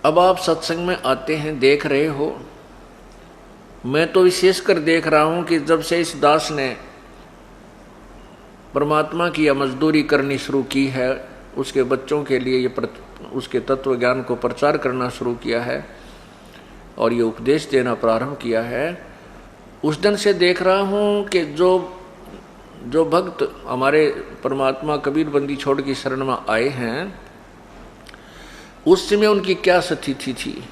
अब आप सत्संग में आते हैं, देख रहे हो, मैं तो विशेषकर देख रहा हूं कि जब से इस दास ने परमात्मा की यह मजदूरी करनी शुरू की है, उसके बच्चों के लिए उसके तत्व ज्ञान को प्रचार करना शुरू किया है और ये उपदेश देना प्रारंभ किया है, उस दिन से देख रहा हूं कि जो भक्त हमारे परमात्मा कबीर बंदी छोड़ की शरण में आए हैं, उस समय उनकी क्या स्थिति थी।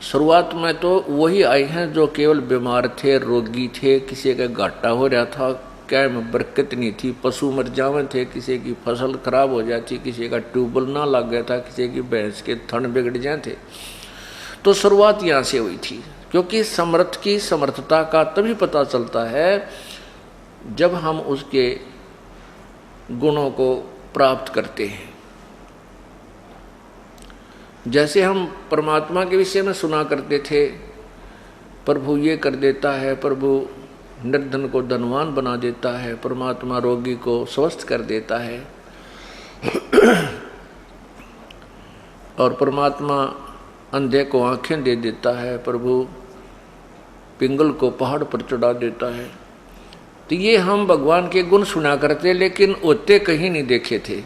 शुरुआत में तो वही आए हैं जो केवल बीमार थे, रोगी थे, किसी का घाटा हो रहा था, क्या में बरकत नहीं थी, पशु मर जावे थे, किसी की फसल खराब हो जाती, किसी का ट्यूबवेल ना लग गया था, किसी की भैंस के थन बिगड़ जाए थे। तो शुरुआत यहाँ से हुई थी, क्योंकि समर्थ की समर्थता का तभी पता चलता है जब हम उसके गुणों को प्राप्त करते हैं। जैसे हम परमात्मा के विषय में सुना करते थे, प्रभु ये कर देता है, प्रभु निर्धन को धनवान बना देता है, परमात्मा रोगी को स्वस्थ कर देता है और परमात्मा अंधे को आंखें दे देता है, प्रभु पिंगल को पहाड़ पर चढ़ा देता है। तो ये हम भगवान के गुण सुना करते, लेकिन होते कहीं नहीं देखे थे।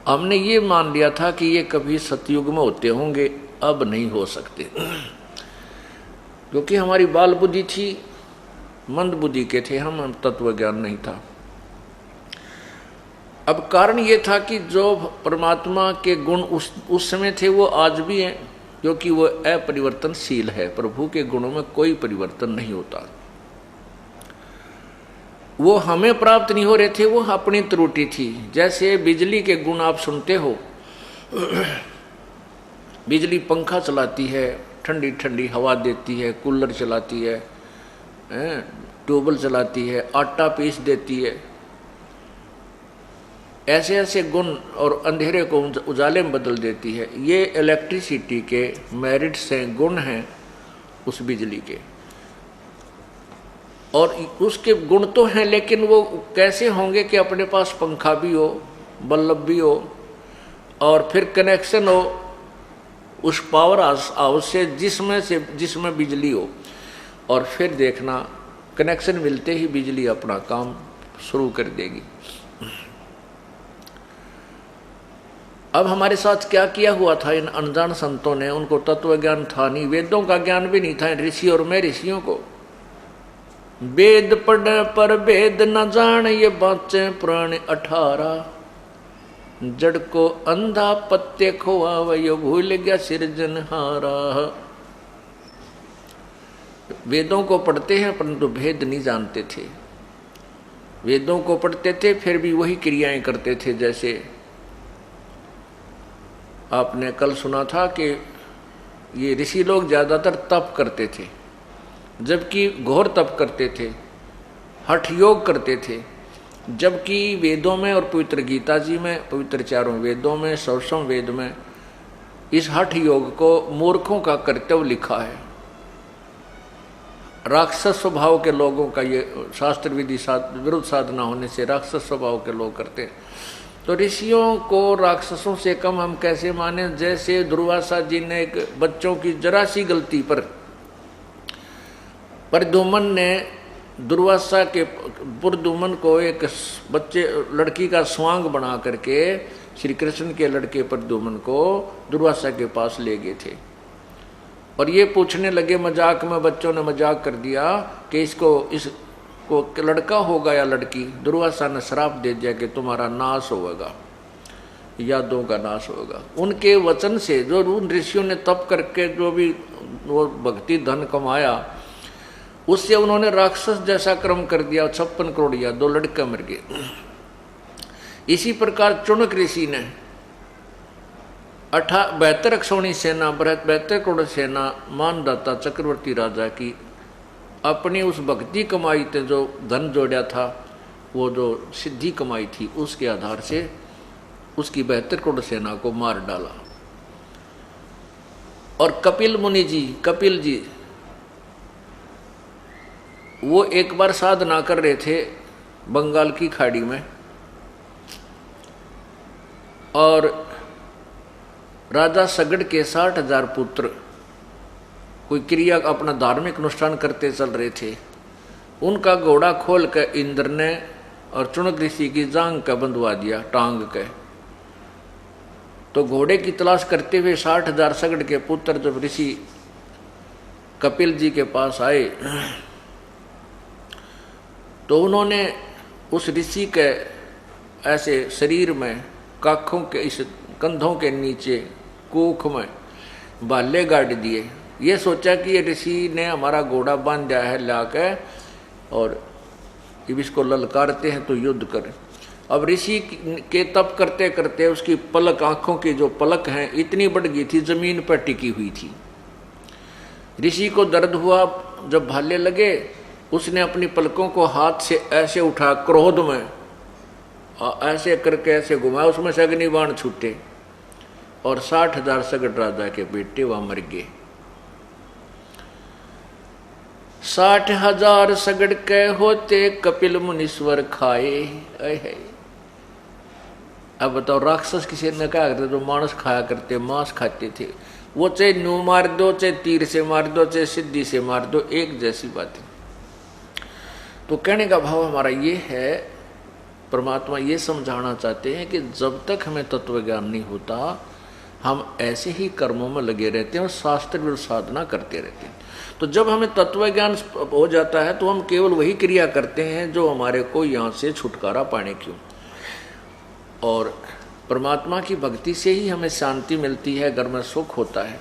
हमने ये मान लिया था कि ये कभी सतयुग में होते होंगे, अब नहीं हो सकते, क्योंकि हमारी बाल बुद्धि थी, मंद बुद्धि के थे हम तत्व ज्ञान नहीं था। अब कारण ये था कि जो परमात्मा के गुण उस समय थे वो आज भी हैं, क्योंकि वो अपरिवर्तनशील है। प्रभु के गुणों में कोई परिवर्तन नहीं होता। वो हमें प्राप्त नहीं हो रहे थे, वो अपनी त्रुटि थी। जैसे बिजली के गुण आप सुनते हो, बिजली पंखा चलाती है, ठंडी ठंडी हवा देती है, कूलर चलाती है, ट्यूबवेल चलाती है, आटा पीस देती है, ऐसे ऐसे गुण, और अंधेरे को उजाले में बदल देती है। ये इलेक्ट्रिसिटी के मेरिट्स हैं, गुण हैं उस बिजली के, और उसके गुण तो हैं, लेकिन वो कैसे होंगे कि अपने पास पंखा भी हो, बल्ब भी हो, और फिर कनेक्शन हो उस पावर हाउस से जिसमें बिजली हो, और फिर देखना कनेक्शन मिलते ही बिजली अपना काम शुरू कर देगी। अब हमारे साथ क्या किया हुआ था इन अनजान संतों ने? उनको तत्व ज्ञान था नहीं, वेदों का ज्ञान भी नहीं था ऋषि और मैं ऋषियों को। वेद पढ़े पर वेद न जान, ये बाँचे पुराने 18। जड़ को अंधा पत्ते खोआ, वह भूल गया सिरजनहारा। वेदों को पढ़ते हैं परंतु भेद नहीं जानते थे। वेदों को पढ़ते थे फिर भी वही क्रियाएं करते थे। जैसे आपने कल सुना था कि ये ऋषि लोग ज्यादातर तप करते थे, जबकि घोर तप करते थे, हठ योग करते थे। जबकि वेदों में और पवित्र गीता जी में, पवित्र चारों वेदों में, 100वें वेद में इस हठ योग को मूर्खों का कर्तव्य लिखा है। राक्षस स्वभाव के लोगों का ये शास्त्र विधि विरुद्ध साधना होने से राक्षस स्वभाव के लोग करते हैं। तो ऋषियों को राक्षसों से कम हम कैसे माने? जैसे दुर्वासा जी ने एक बच्चों की जरा सी गलती पर प्रद्युम्न ने दुर्वासा के प्रद्युम्न को एक लड़की का स्वांग बना करके श्री कृष्ण के लड़के प्रद्युम्न को दुर्वासा के पास ले गए थे। और ये पूछने लगे मजाक में, बच्चों ने मजाक कर दिया कि इसको लड़का होगा या लड़की। दुर्वासा ने श्राप दे दिया कि तुम्हारा नाश होगा, यादों का नाश होगा। उनके वचन से जो उन ऋषियों ने तप करके जो भी वो भक्ति धन कमाया, उससे उन्होंने राक्षस जैसा कर्म कर दिया। 56 करोड़ या 2 लड़के मर गए। इसी प्रकार चुनक ऋषि ने 72 अक्षौणी सेना, 72 करोड़ सेना मानदाता चक्रवर्ती राजा की अपनी उस भक्ति कमाई थे, जो धन जोड़ा था, वो जो सिद्धि कमाई थी, उसके आधार से उसकी 72 करोड़ सेना को मार डाला। और कपिल जी वो एक बार साधना कर रहे थे बंगाल की खाड़ी में, और राजा सगड़ के 60,000 पुत्र कोई क्रिया अपना धार्मिक अनुष्ठान करते चल रहे थे। उनका घोड़ा खोल कर इंद्र ने और चुनक ऋषि की जांग का बंधवा दिया टांग के। तो घोड़े की तलाश करते हुए 60,000 सगड़ के पुत्र जब ऋषि कपिल जी के पास आए तो उन्होंने उस ऋषि के ऐसे शरीर में काखों के इस कंधों के नीचे कोख में भाले गाड़ दिए। ये सोचा कि ये ऋषि ने हमारा घोड़ा बांध दिया है लाके और अब इसको ललकारते हैं तो युद्ध करें। अब ऋषि के तप करते करते उसकी पलक, आंखों की जो पलक हैं इतनी बढ़ गई थी, जमीन पर टिकी हुई थी। ऋषि को दर्द हुआ, जब भाले लगे उसने अपनी पलकों को हाथ से ऐसे उठा, क्रोध में ऐसे करके ऐसे घुमाया, उसमें से अग्निबाण छूटे और 60,000 सगड़ राजा के बेटे वहां मर गए। 60,000 सगड़ के होते कपिल मुनीश्वर खाए। अब बताओ, राक्षस किसी ने क्या करते, जो मांस खाया करते, मांस खाते थे, वो चाहे न्यू मार दो, चाहे तीर से मार दो, चाहे सिद्धि से मार दो, एक जैसी बात है। तो कहने का भाव हमारा ये है, परमात्मा ये समझाना चाहते हैं कि जब तक हमें तत्व ज्ञान नहीं होता हम ऐसे ही कर्मों में लगे रहते हैं और शास्त्र विरुद्ध साधना करते रहते हैं। तो जब हमें तत्व ज्ञान हो जाता है तो हम केवल वही क्रिया करते हैं जो हमारे को यहाँ से छुटकारा पाने क्यों। और परमात्मा की भक्ति से ही हमें शांति मिलती है, घर में सुख होता है।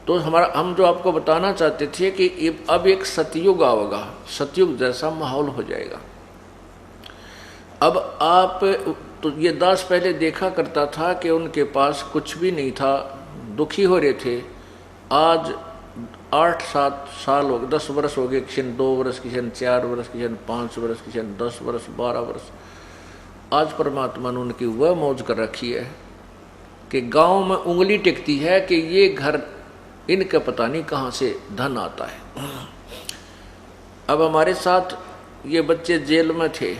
तो हम जो आपको बताना चाहते थे कि अब एक सतयुग आएगा, सतयुग जैसा माहौल हो जाएगा। अब आप तो ये दास पहले देखा करता था कि उनके पास कुछ भी नहीं था, दुखी हो रहे थे। आज 8-7 साल हो गए, 10 वर्ष हो गए, किसी ने 2 वर्ष, किसी ने 4 वर्ष, किसी ने 5 वर्ष, किसी ने 10 वर्ष, 12 वर्ष। आज परमात्मा ने उनकी वह मौज कर रखी है कि गांव में उंगली टिकती है कि ये घर इनका पता नहीं कहाँ से धन आता है। अब हमारे साथ ये बच्चे जेल में थे,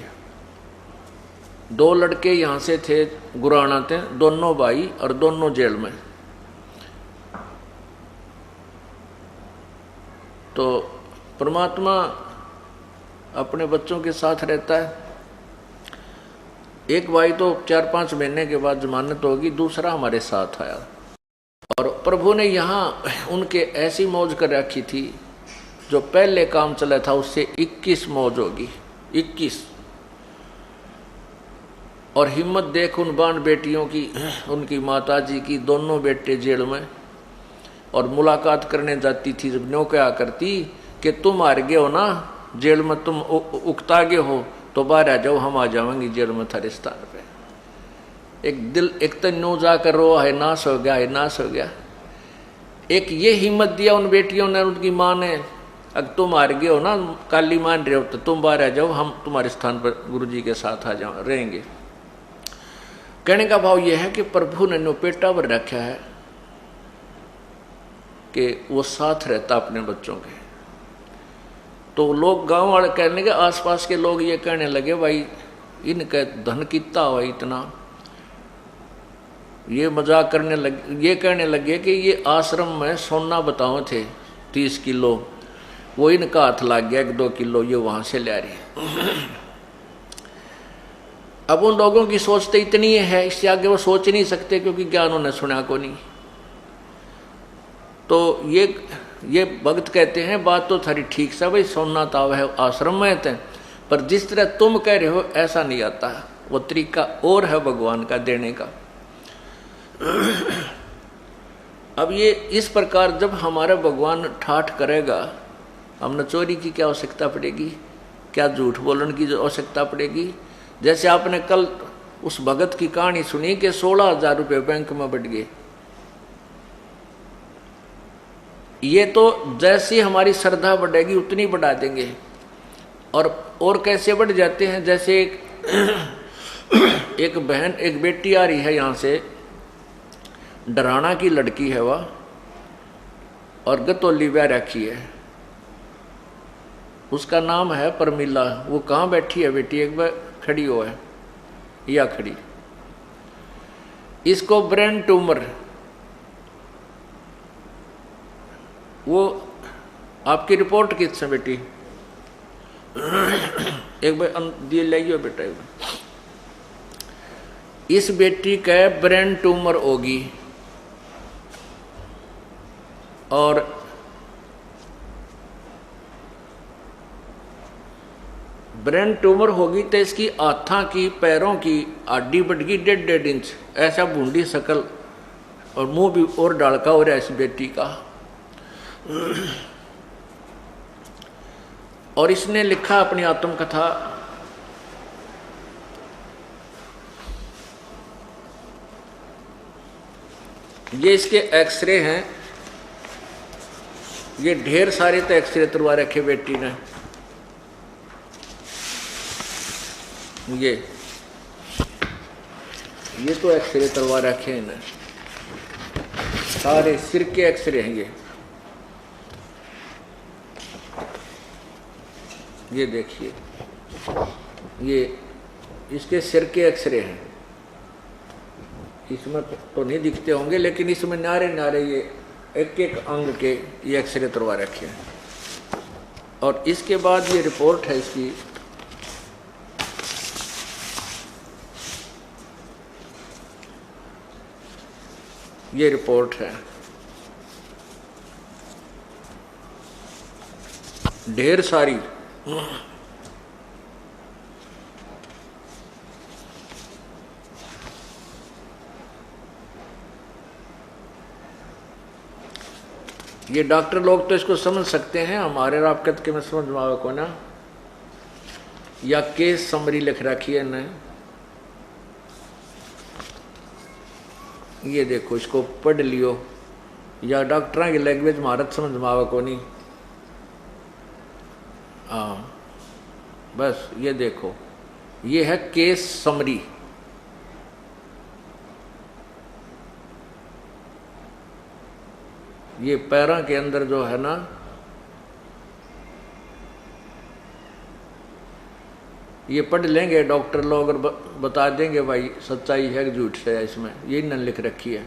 2 लड़के यहाँ से थे, गुराना थे, दोनों भाई और दोनों जेल में। तो परमात्मा अपने बच्चों के साथ रहता है। एक भाई तो 4-5 महीने के बाद जमानत होगी, दूसरा हमारे साथ आया। और प्रभु ने यहाँ उनके ऐसी मौज कर रखी थी, जो पहले काम चला था उससे 21 मौज होगी, 21। और हिम्मत देख उन बाण बेटियों की, उनकी माता जी की, दोनों बेटे जेल में। और मुलाकात करने जाती थी, जब न्यों क्या करती कि तुम हार गए हो ना जेल में, तुम उकता गए हो तो बाहर आ जाओ, हम आ जाएंगे जेल में थारे स्थान पे। एक तो न्यों जाकर रो, है नाश हो गया, है नाश हो गया। एक ये हिम्मत दिया उन बेटियों ने, उनकी माँ ने, अगर तुम हार गए हो ना, काली मान रहे हो, तो तुम बाहर आ जाओ, हम तुम्हारे स्थान पर गुरु जी के साथ आ जाओ, रहेंगे। कहने का भाव यह है कि प्रभु ने नो पेटा पर रखा है कि वो साथ रहता अपने बच्चों के। तो लोग, गांव वाले कहने के, आसपास के लोग ये कहने लगे, भाई इनका धन कितना हुआ इतना, ये मजाक करने लगे, ये कहने लगे कि ये आश्रम में सोना बताओ थे 30 किलो, वो इनका हाथ लग गया 1-2 किलो, ये वहां से ले रही। अब उन लोगों की सोच तो इतनी है, इससे आगे वो सोच नहीं सकते, क्योंकि ज्ञान उन्हें सुना को नहीं। तो ये भक्त कहते हैं, बात तो थारी ठीक सा, भाई सोना ताव है आश्रम में थे, पर जिस तरह तुम कह रहे हो ऐसा नहीं आता, वो तरीका और है भगवान का देने का। अब ये इस प्रकार जब हमारा भगवान ठाठ करेगा, हमने चोरी की क्या आवश्यकता पड़ेगी, क्या झूठ बोलने की आवश्यकता पड़ेगी। जैसे आपने कल उस भगत की कहानी सुनी कि 16,000 रुपये बैंक में बढ़ गए। ये तो जैसी हमारी श्रद्धा बढ़ेगी उतनी बढ़ा देंगे। और कैसे बढ़ जाते हैं, जैसे एक बहन, एक बेटी आ रही है यहाँ से, डराना की लड़की है वह, और गतौली ब्याह रखी है, उसका नाम है परमिला। वो कहाँ बैठी है बेटी, एक बार खड़ी हो है या खड़ी। इसको ब्रेन ट्यूमर, वो आपकी रिपोर्ट किस है बेटी? एक बार दिए लाइए बेटा। इस बेटी का ब्रेन ट्यूमर होगी और ब्रेन ट्यूमर होगी तो इसकी हाथा की पैरों की हड्डी बढ़ गई 1.5 इंच, ऐसा बूंदी शकल और मुंह भी और डालका हो रहा है इस बेटी का। और इसने लिखा अपनी आत्मकथा, ये इसके एक्सरे हैं, ये ढेर सारे तो एक्सरे तुरवा रखे बेटी ने। ये तो एक्सरे तुरवा रखे हैं इन्हें, सारे सिर के एक्सरे हैं ये देखिए, ये इसके सिर के एक्सरे हैं। इसमें तो नहीं दिखते होंगे लेकिन इसमें नारे नारे ये एक एक अंग के ये एक्सरे तुरवा रखे हैं। और इसके बाद ये रिपोर्ट है इसकी, ये रिपोर्ट है, ढेर सारी। ये डॉक्टर लोग तो इसको समझ सकते हैं, हमारे राबकत के में समझ मावे को ना, या केस समरी लिख रखी है ना, ये देखो इसको पढ़ लियो, या डॉक्टर की लैंग्वेज महारत समझ मावे को नहीं। हाँ बस ये देखो, ये है केस समरी। ये पैरों के अंदर जो है ना, ये पढ़ लेंगे डॉक्टर लोग और बता देंगे भाई सच्चाई है कि झूठ है इसमें, यही न लिख रखी है।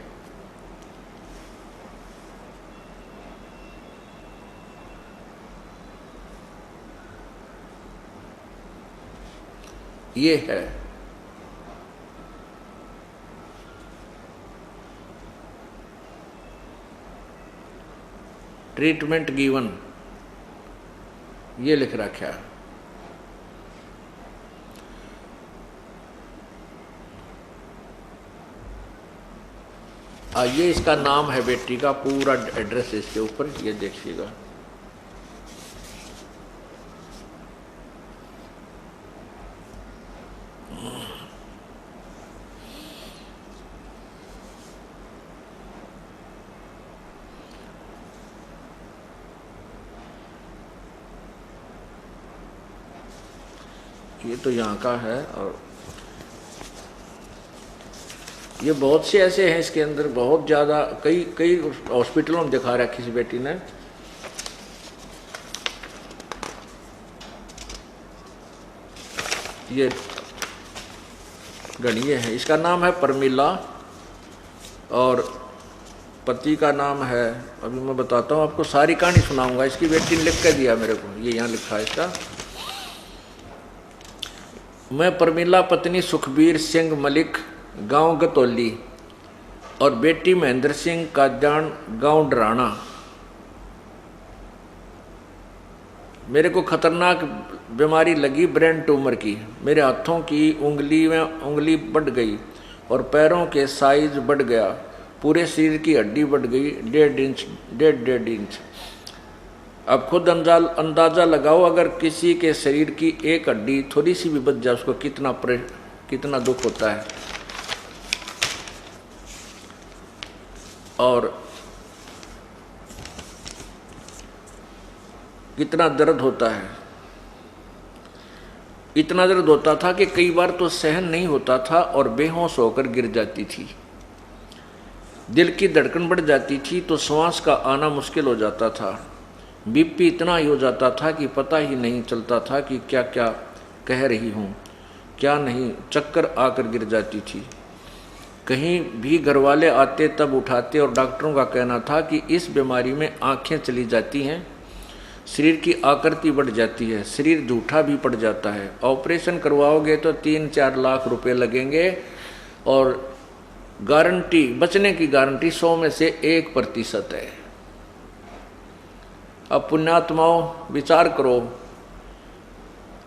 ये है ट्रीटमेंट गिवन, ये लिख रखा है। ये इसका नाम है बेटी का, पूरा एड्रेस इसके ऊपर, ये देखिएगा। ये तो यहाँ का है, और ये बहुत से ऐसे हैं इसके अंदर, बहुत ज़्यादा, कई हॉस्पिटलों में दिखा रखी किसी बेटी ने। ये गणिये है, इसका नाम है परमिला और पति का नाम है, अभी मैं बताता हूँ आपको, सारी कहानी सुनाऊंगा। इसकी बेटी ने लिख कर दिया मेरे को, ये यहाँ लिखा है इसका। मैं परमिला पत्नी सुखबीर सिंह मलिक, गांव गतौली, और बेटी महेंद्र सिंह काद्यान, गांव डराना। मेरे को खतरनाक बीमारी लगी ब्रेन ट्यूमर की। मेरे हाथों की उंगली में उंगली बढ़ गई और पैरों के साइज बढ़ गया, पूरे शरीर की हड्डी बढ़ गई 1.5 इंच। अब खुद अंदाजा लगाओ, अगर किसी के शरीर की एक हड्डी थोड़ी सी भी बच जाए उसको कितना दुख होता है और कितना दर्द होता है। इतना दर्द होता था कि कई बार तो सहन नहीं होता था और बेहोश होकर गिर जाती थी। दिल की धड़कन बढ़ जाती थी तो श्वास का आना मुश्किल हो जाता था। बीपी इतना ही हो जाता था कि पता ही नहीं चलता था कि क्या क्या कह रही हूँ क्या नहीं, चक्कर आकर गिर जाती थी। कहीं भी घर वाले आते तब उठाते और डॉक्टरों का कहना था कि इस बीमारी में आंखें चली जाती हैं, शरीर की आकृति बढ़ जाती है, शरीर झूठा भी पड़ जाता है, ऑपरेशन करवाओगे तो 3-4 लाख रुपए लगेंगे और गारंटी, बचने की गारंटी 100 में से 1% है। अब पुण्यात्माओं विचार करो,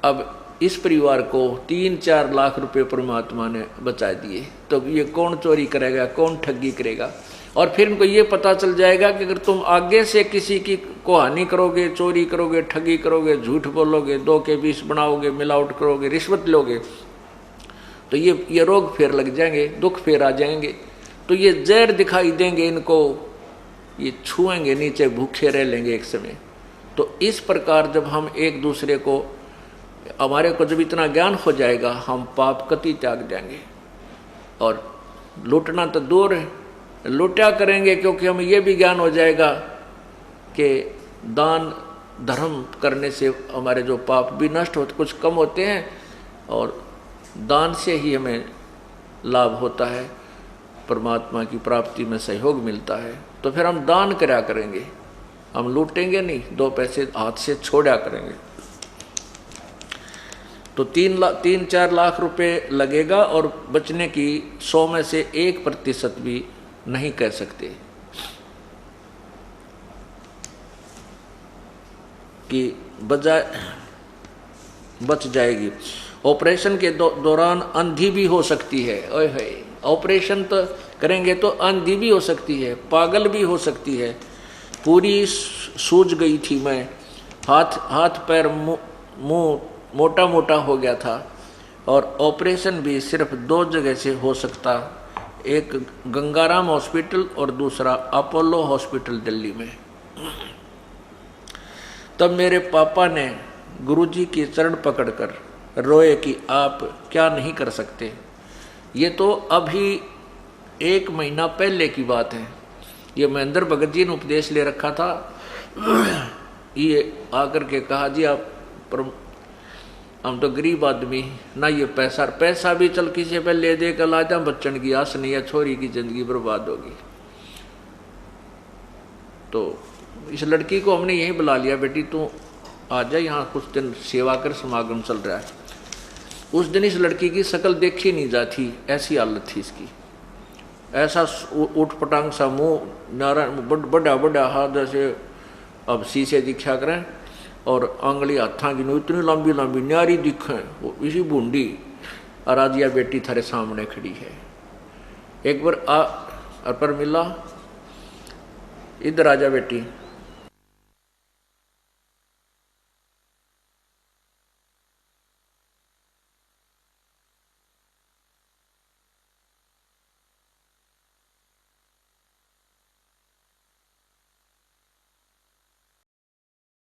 अब इस परिवार को 3-4 लाख रुपए परमात्मा ने बचा दिए, तो ये कौन चोरी करेगा, कौन ठगी करेगा? और फिर इनको ये पता चल जाएगा कि अगर तुम आगे से किसी की को हानि करोगे, चोरी करोगे, ठगी करोगे, झूठ बोलोगे, 2 के 20 बनाओगे, मिलावट करोगे, रिश्वत लोगे, तो ये रोग फिर लग जाएंगे, दुख फिर आ जाएंगे, तो ये जहर दिखाई देंगे इनको, ये छुएंगे नीचे, भूखे रह लेंगे एक समय। तो इस प्रकार जब हम एक दूसरे को, हमारे को जब इतना ज्ञान हो जाएगा, हम पाप कति त्याग जाएंगे और लूटना तो दूर है, लूटा करेंगे, क्योंकि हमें ये भी ज्ञान हो जाएगा कि दान धर्म करने से हमारे जो पाप भी नष्ट होते, कुछ कम होते हैं, और दान से ही हमें लाभ होता है, परमात्मा की प्राप्ति में सहयोग मिलता है। तो फिर हम दान करा करेंगे, हम लूटेंगे नहीं, 2 पैसे हाथ से छोड़ा करेंगे। तो 3-4 लाख रुपए लगेगा और बचने की 100 में से 1% भी नहीं कह सकते कि बच जाएगी। ऑपरेशन के दौरान अंधी भी हो सकती है। ओए होए, ऑपरेशन तो करेंगे तो अंधी भी हो सकती है, पागल भी हो सकती है। पूरी सूज गई थी मैं, हाथ पैर मुंह मोटा मोटा हो गया था, और ऑपरेशन भी सिर्फ 2 जगह से हो सकता, एक गंगाराम हॉस्पिटल और दूसरा अपोलो हॉस्पिटल दिल्ली में। तब मेरे पापा ने गुरुजी की चरण पकड़कर रोए कि आप क्या नहीं कर सकते। ये तो अभी 1 महीना पहले की बात है। ये महेंद्र भगत जी ने उपदेश ले रखा था। ये आकर के कहा, जी आप हम तो गरीब आदमी, ना ये पैसा भी चल किसी पे ले दे कर लाजा, बच्चन की आस नहीं है, छोरी की जिंदगी बर्बाद होगी। तो इस लड़की को हमने यहीं बुला लिया, बेटी तू आ जा, यहाँ कुछ दिन सेवा कर, समागम चल रहा है। उस दिन इस लड़की की शक्ल देखी नहीं जाती, ऐसी हालत थी इसकी। ऐसा उठ पटांग सा मुँह, नारायण बड़ा बड़ा हाथ जैसे अब शीशे दिखा करें, और आंगली हाथा की इतनी लंबी लंबी न्यारी दिखें, इसी बूंदी। आराधिया बेटी थारे सामने खड़ी है। एक बार पर मिला, इधर आजा बेटी।